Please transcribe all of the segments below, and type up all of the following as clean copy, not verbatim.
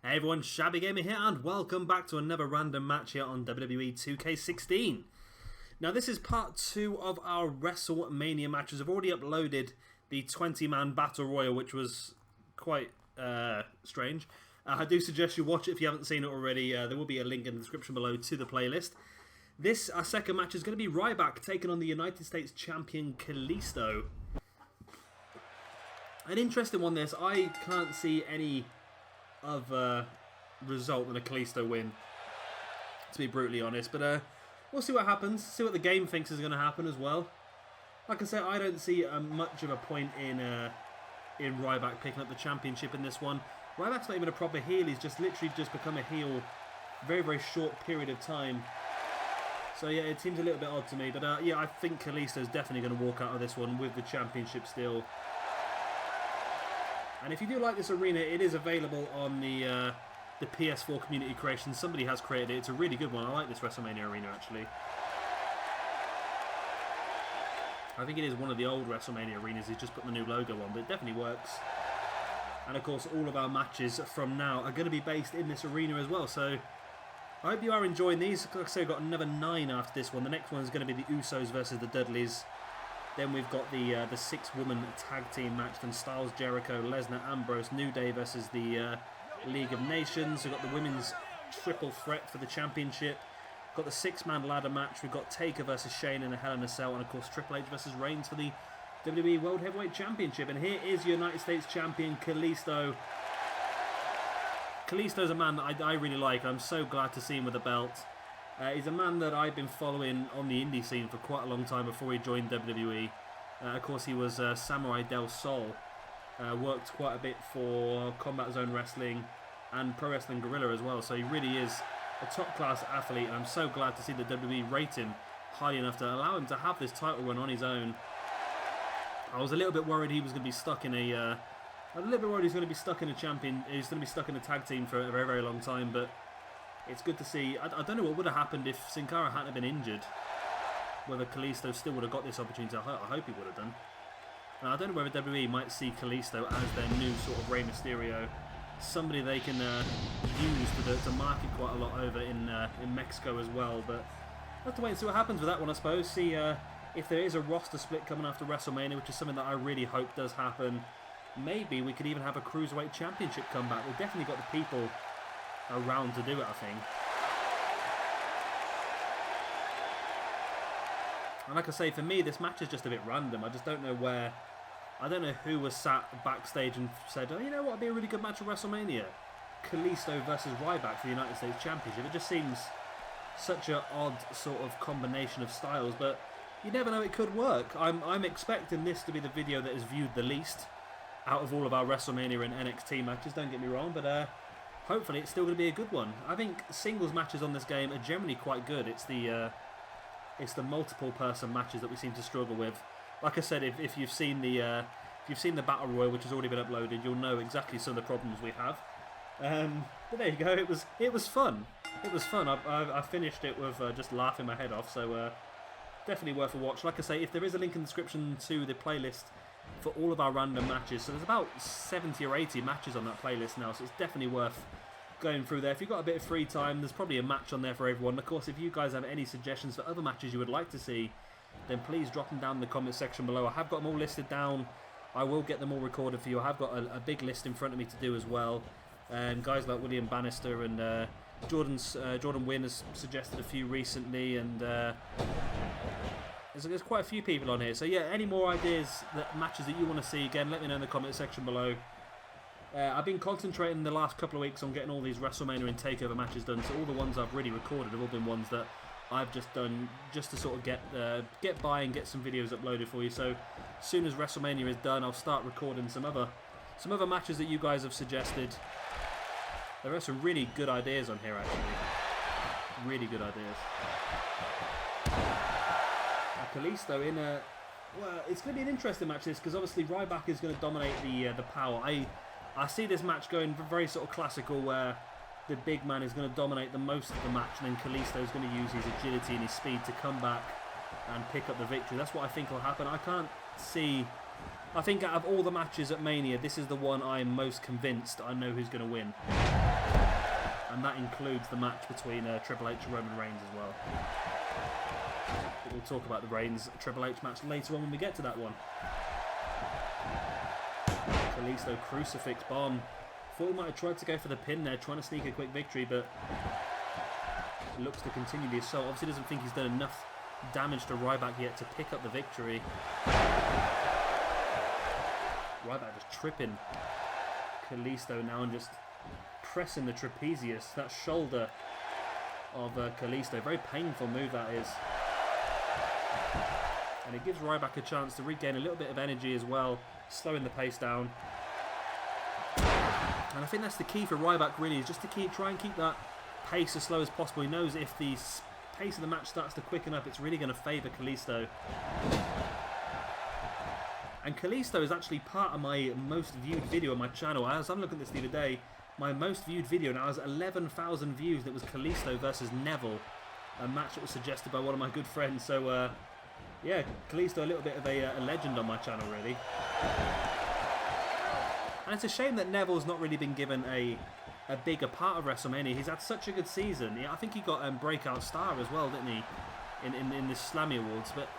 Hey everyone, Shabby Gamer here, and welcome back to another random match here on WWE 2K16. Now this is part 2 of our Wrestlemania matches. I've already uploaded the 20-man Battle Royal, which was quite strange. I do suggest you watch it if you haven't seen it already. There will be a link in the description below to the playlist. This, our second match, is going to be Ryback taking on the United States Champion Kalisto. An interesting one this. I can't see any other result than a Kalisto win, to be brutally honest, but we'll see what happens, see what the game thinks is going to happen as well. Like I said, I don't see much of a point in Ryback picking up the championship in this one. Ryback's not even a proper heel, he's just literally just become a heel very, very short period of time. So yeah, it seems a little bit odd to me, but yeah, I think Kalisto's definitely going to walk out of this one with the championship still. And if you do like this arena, it is available on the PS4 community creation. Somebody has created it. It's a really good one. I like this Wrestlemania arena, actually. I think it is one of the old Wrestlemania arenas. He's just put the new logo on, but it definitely works. And of course, all of our matches from now are going to be based in this arena as well. So I hope you are enjoying these. Like I say, I've got another 9 after this one. The next one is going to be the Usos versus the Dudleys. Then we've got the 6-woman tag team match. Then Styles, Jericho, Lesnar, Ambrose, New Day versus the League of Nations. We've got the women's triple threat for the championship. We've got the 6-man ladder match. We've got Taker versus Shane in a Hell in a Cell. And of course Triple H versus Reigns for the WWE World Heavyweight Championship. And here is United States Champion Kalisto. Kalisto's a man that I really like. I'm so glad to see him with a belt. He's a man that I've been following on the indie scene for quite a long time before he joined WWE. Of course, he was Samurai Del Sol. Worked quite a bit for Combat Zone Wrestling and Pro Wrestling Guerrilla as well. So he really is a top-class athlete, and I'm so glad to see the WWE rate him highly enough to allow him to have this title run on his own. I was a little bit worried he was going to be stuck in a. I'm a little bit worried he's going to be stuck in a champion. He's going to be stuck in a tag team for a very, very long time, but it's good to see. I don't know what would have happened if Sin Cara hadn't been injured. Whether Kalisto still would have got this opportunity. I hope he would have done. Now, I don't know whether WWE might see Kalisto as their new sort of Rey Mysterio. Somebody they can use to market quite a lot over in Mexico as well. But we'll have to wait and see what happens with that one, I suppose. See if there is a roster split coming after WrestleMania, which is something that I really hope does happen. Maybe we could even have a Cruiserweight Championship comeback. We've definitely got the people around to do it, I think. And like I say, for me, this match is just a bit random. I just don't know where. I don't know who was sat backstage and said, oh, you know what, it'd be a really good match at WrestleMania. Kalisto versus Ryback for the United States Championship. It just seems such an odd sort of combination of styles, but you never know, it could work. I'm expecting this to be the video that is viewed the least out of all of our WrestleMania and NXT matches, don't get me wrong, but hopefully it's still going to be a good one. I think singles matches on this game are generally quite good. It's the multiple person matches that we seem to struggle with. Like I said, if you've seen the Battle Royal, which has already been uploaded, you'll know exactly some of the problems we have. But there you go. It was fun. It was fun. I finished it with just laughing my head off. So definitely worth a watch. Like I say, if there is a link in the description to the playlist for all of our random matches, so there's about 70 or 80 matches on that playlist now. So it's definitely worth going through there. If you've got a bit of free time, there's probably a match on there for everyone. Of course, if you guys have any suggestions for other matches you would like to see, then please drop them down in the comment section below. I have got them all listed down. I will get them all recorded for you. I have got a big list in front of me to do as well. Guys like William Bannister and Jordan Wynn has suggested a few recently, and there's quite a few people on here. So yeah, any more ideas, matches that you want to see, again, let me know in the comment section below. I've been concentrating the last couple of weeks on getting all these WrestleMania and TakeOver matches done, so all the ones I've really recorded have all been ones that I've just done just to sort of get by and get some videos uploaded for you. So as soon as WrestleMania is done, I'll start recording some other matches that you guys have suggested. There are some really good ideas on here, actually. Really good ideas. Kalisto in a... Well, it's going to be an interesting match, this, because obviously Ryback is going to dominate the power. I see this match going very sort of classical, where the big man is going to dominate the most of the match, and then Kalisto is going to use his agility and his speed to come back and pick up the victory. That's what I think will happen. I can't see... I think out of all the matches at Mania, this is the one I'm most convinced I know who's going to win. And that includes the match between Triple H and Roman Reigns as well. But we'll talk about the Reigns-Triple H match later on when we get to that one. Kalisto crucifix bomb. Thought he might have tried to go for the pin there, trying to sneak a quick victory, but looks to continue the assault. Obviously doesn't think he's done enough damage to Ryback yet to pick up the victory. Ryback just tripping Kalisto now and just pressing the trapezius, that shoulder of Kalisto. Very painful move that is. And it gives Ryback a chance to regain a little bit of energy as well, slowing the pace down. And I think that's the key for Ryback really, is just to try and keep that pace as slow as possible. He knows if the pace of the match starts to quicken up, it's really going to favour Kalisto. And Kalisto is actually part of my most viewed video on my channel. As I'm looking at this the other day, my most viewed video now has 11,000 views. That was Kalisto versus Neville, a match that was suggested by one of my good friends. So yeah, Kalisto a little bit of a legend on my channel really. And it's a shame that Neville's not really been given a bigger part of WrestleMania. He's had such a good season. Yeah, I think he got Breakout Star as well, didn't he, in the Slammy Awards, but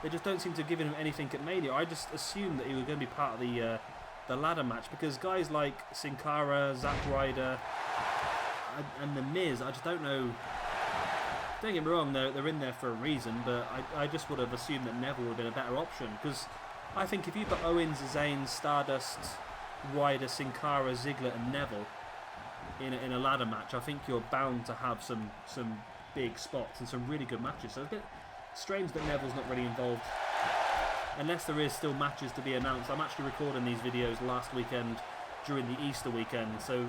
they just don't seem to have given him anything at Mania. I just assumed that he was going to be part of the ladder match, because guys like Sin Cara, Zack Ryder, and The Miz, I just don't know. Don't get me wrong, they're in there for a reason, but I just would have assumed that Neville would have been a better option, because I think if you put Owens, Zayn, Stardust, Ryder, Sin Cara, Ziggler and Neville in a ladder match, I think you're bound to have some big spots and some really good matches. So it's a bit strange that Neville's not really involved, unless there is still matches to be announced. I'm actually recording these videos last weekend during the Easter weekend, so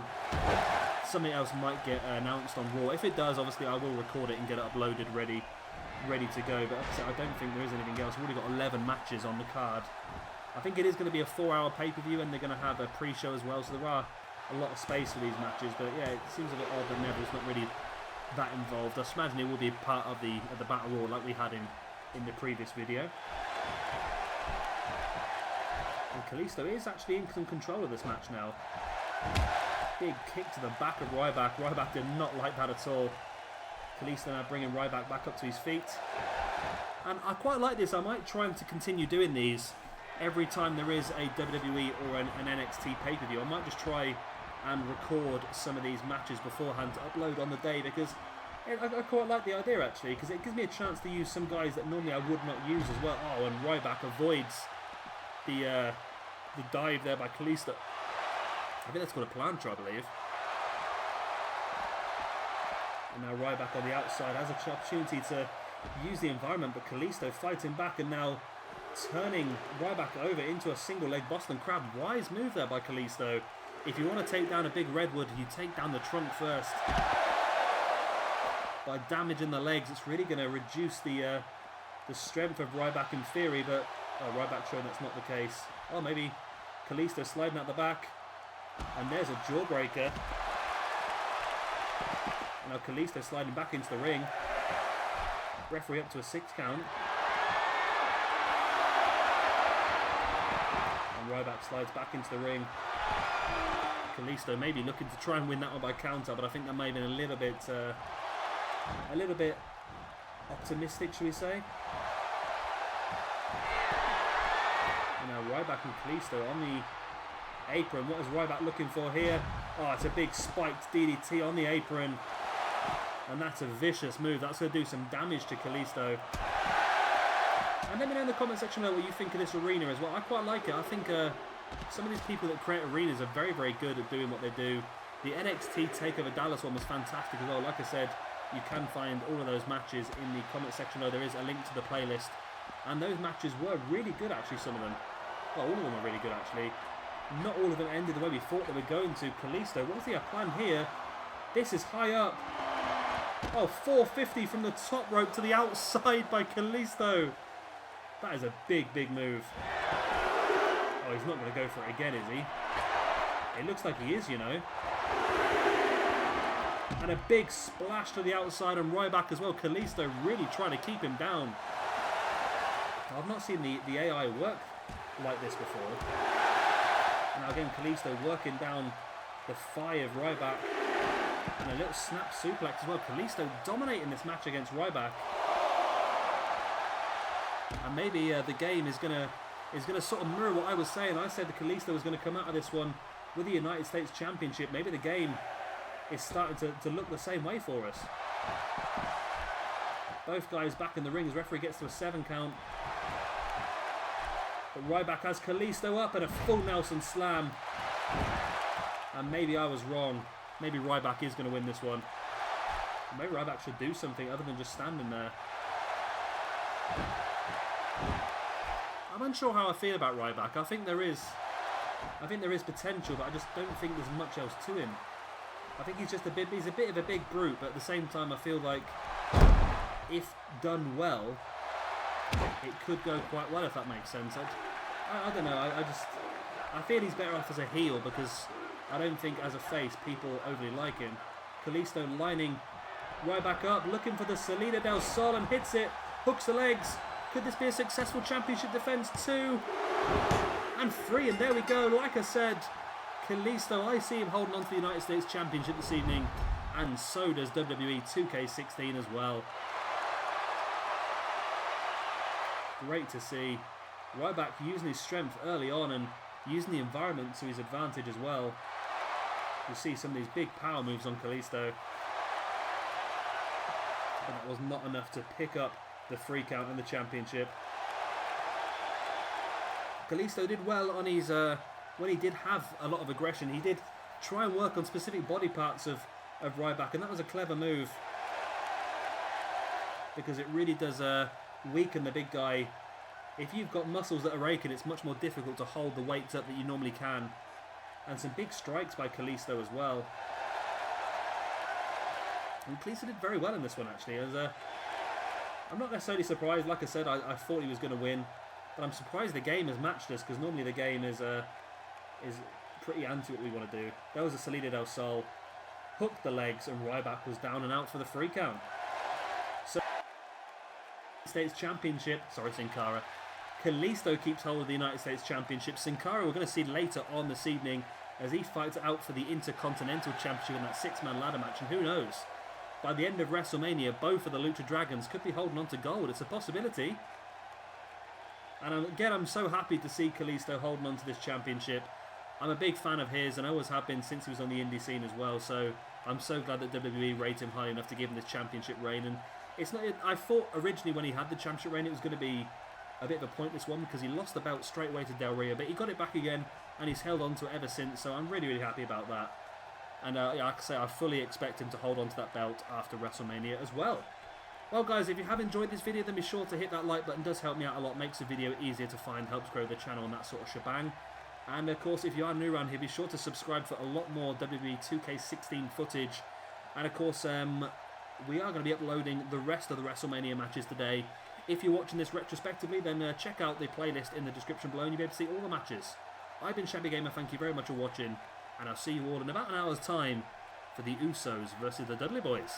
something else might get announced on Raw. If it does, obviously I will record it and get it uploaded ready to go, but I don't think there is anything else. We've already got 11 matches on the card. I think it is going to be a 4-hour pay-per-view, and they're going to have a pre-show as well, so there are a lot of space for these matches. But yeah, it seems a bit odd that Neville's not really that involved. I just imagine it will be part of the Battle Royal like we had in the previous video. And Kalisto is actually in some control of this match now. Big kick to the back of Ryback. Ryback did not like that at all. Kalisto now bringing Ryback back up to his feet. And I quite like this. I might try to continue doing these every time there is a WWE or an NXT pay-per-view. I might just try and record some of these matches beforehand to upload on the day, because I quite like the idea actually, because it gives me a chance to use some guys that normally I would not use as well. Oh, and Ryback avoids the dive there by Kalisto. I think that's called a plancha, I believe. And now Ryback on the outside has an opportunity to use the environment, but Kalisto fighting back and now turning Ryback over into a single leg Boston Crab. Wise move there by Kalisto. If you want to take down a big redwood, you take down the trunk first. By damaging the legs, it's really going to reduce the strength of Ryback in theory, but Ryback showing that's not the case. Oh, maybe Kalisto sliding out the back. And there's a jawbreaker. Now Kalisto sliding back into the ring. Referee up to a 6 count. And Ryback slides back into the ring. Kalisto maybe looking to try and win that one by counter, but I think that may have been a little bit optimistic, shall we say. And now Ryback and Kalisto on the apron. What is Ryback looking for here? Oh, it's a big spiked DDT on the apron. And that's a vicious move. That's going to do some damage to Kalisto. And let me know in the comment section what you think of this arena as well. I quite like it. I think some of these people that create arenas are very, very good at doing what they do. The NXT TakeOver Dallas one was fantastic as well. Like I said, you can find all of those matches in the comment section. There is a link to the playlist. And those matches were really good, actually, some of them. Well, all of them were really good, actually. Not all of them ended the way we thought they were going to. Kalisto, what's the plan here? This is high up. Oh, 450 from the top rope to the outside by Kalisto. That is a big, big move. Oh, he's not going to go for it again, is he? It looks like he is, you know. And a big splash to the outside and Ryback as well. Kalisto really trying to keep him down. I've not seen the AI work like this before. And now again, Kalisto working down the thigh of Ryback. And a little snap suplex as well. Kalisto dominating this match against Ryback. And maybe the game is gonna sort of mirror what I was saying. I said that Kalisto was going to come out of this one with the United States Championship. Maybe the game is starting to look the same way for us. Both guys back in the ring as referee gets to a 7 count. But Ryback has Kalisto up and a full Nelson slam. And maybe I was wrong. Maybe Ryback is going to win this one. Maybe Ryback should do something other than just standing there. I'm unsure how I feel about Ryback. I think there is potential, but I just don't think there's much else to him. I think he's a bit of a big brute, but at the same time I feel like if done well, it could go quite well, if that makes sense. I don't know, I feel he's better off as a heel because I don't think as a face people overly like him. Kalisto lining Ryback up, looking for the Salida del Sol and hits it, hooks the legs. Could this be a successful championship defense? 2 and 3, and there we go. Like I said, Kalisto, I see him holding on to the United States Championship this evening, and so does WWE 2K16 as well. Great to see. Ryback using his strength early on and using the environment to his advantage as well. You see some of these big power moves on Kalisto. But that was not enough to pick up the 3 count in the championship. Kalisto did well on his when he did have a lot of aggression. He did try and work on specific body parts of Ryback, and that was a clever move because it really does weaken the big guy. If you've got muscles that are aching, it's much more difficult to hold the weights up that you normally can. And some big strikes by Kalisto as well. And Kalisto did very well in this one, actually. I'm not necessarily surprised. Like I said, I thought he was going to win, but I'm surprised the game has matched us because normally the game is pretty anti what we want to do. There was a Salida del Sol, hooked the legs, and Ryback was down and out for the 3 count. So, States Championship. Sorry, Sin Cara. Kalisto keeps hold of the United States Championship. Sin Cara we're going to see later on this evening as he fights out for the Intercontinental Championship in that 6-man ladder match, and who knows? By the end of WrestleMania, both of the Lucha Dragons could be holding on to gold. It's a possibility. And again, I'm so happy to see Kalisto holding on to this championship. I'm a big fan of his, and I always have been since he was on the indie scene as well. So I'm so glad that WWE rated him high enough to give him this championship reign. And it's not. I thought originally when he had the championship reign, it was going to be a bit of a pointless one because he lost the belt straight away to Del Rio, but he got it back again, and he's held on to it ever since. So I'm really, really happy about that. And like I say, I fully expect him to hold on to that belt after WrestleMania as well. Well guys, if you have enjoyed this video, then be sure to hit that like button. It does help me out a lot, makes the video easier to find, helps grow the channel and that sort of shebang. And of course, if you are new around here, be sure to subscribe for a lot more WWE 2K16 footage. And of course, we are going to be uploading the rest of the WrestleMania matches today. If you're watching this retrospectively, then check out the playlist in the description below and you'll be able to see all the matches. I've been Shabby Gamer, thank you very much for watching. And I'll see you all in about an hour's time for the Usos versus the Dudley Boys.